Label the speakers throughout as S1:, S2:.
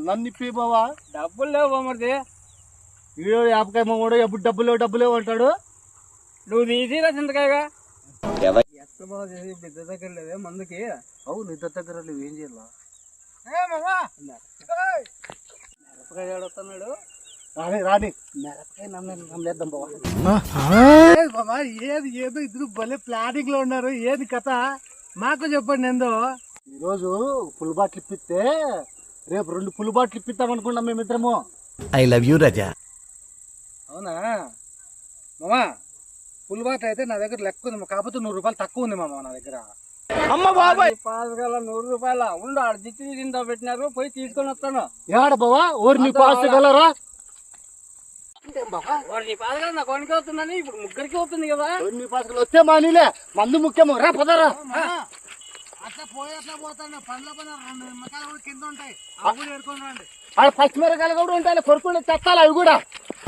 S1: నన్ను ఇప్పి బావా.
S2: డబ్బులు లేవు బామర్ది.
S1: వీడియో యాపకాయ కూడా ఎప్పుడు డబ్బులు లేవు అంటాడు.
S2: నువ్వు తీసిరా చింతకాయగా ఎత్త బాగా చేసి బిడ్డ దగ్గర లేదే మందుకి.
S1: అవును ఇద్దరు దగ్గర లేవు, ఏం చేయాలా?
S2: మిరపకాయ ఏడొస్తున్నాడు.
S1: రాని మిరపకాయ నమ్మలేద్దాం బావా. బాబా ఏది ఏదో ఇద్దరు భలే ప్లానింగ్ లో ఉన్నారు. ఏది కథ మాకు చెప్పండి. ఏందో ఈరోజు ఫుల్ బాటిల్ ఇప్పిస్తే రేపు 2 ఫుల్ బాటిల్ ఇప్పిస్తాం అనుకున్నాం మేమిద్దరము.
S3: ఐ లవ్ యూ రజా.
S2: అవునా మామా? ఫుల్ బాటిల్ అయితే నా దగ్గర లెక్క ఉంది, కాకపోతే 100 రూపాయలు తక్కువ ఉంది మామ నా దగ్గర.
S1: అమ్మ బాబాయ్
S2: పాసుగల 100 రూపాయల ఉండు. ఆడ దిచ్చి తిందా పెట్టినారు, పోయి తీసుకొని వస్తాను.
S1: ఏడ బావా ఊరిని పాసగలరా?
S2: నీ పాసుగల నా కొనికి అవుతుందని ఇప్పుడు ముగ్గురికి అవుతుంది కదా.
S1: నీ పాసగలు వస్తే మానిలే, మందు ముఖ్యము. రా పదరా.
S2: అట్లా పోతాను. పండ్ల పైన 2 నిమ్మకాయలు కూడా కింద ఉంటాయి, అవి కూడా ఏరుకొని రండి.
S1: ఆడ పచ్చిమిరకాయలు కూడా ఉంటాయి, కొరుకుని తెస్తాలి అవి కూడా.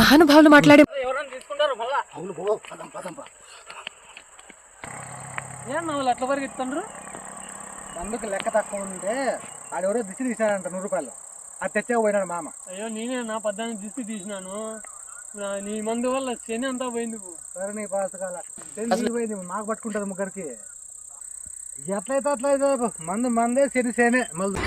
S3: మహానుభావులు మాట్లాడే
S2: ఎవరైనా తీసుకుంటారు మళ్ళా.
S1: అవును బావ, పదం.
S2: ఏం నవ్వులు ఎట్ల వరకు ఇస్తుండ్రు?
S1: మందుకు లెక్క తక్కువ ఉంటే ఆడెవరో దిశ తీసాడంట 100 రూపాయలు. అది తెచ్చా పోయినాడు మామ.
S2: అయ్యో నేనే నా పద్దాన్ని దిష్టి తీసినాను. నీ మందు వల్ల శని అంతా పోయింది.
S1: సరే నీ పాసకాల పోయింది, మాకు పట్టుకుంటది ముగ్గురికి. ఎట్లయితే అట్లయితే మందు మందే శని మళ్ళీ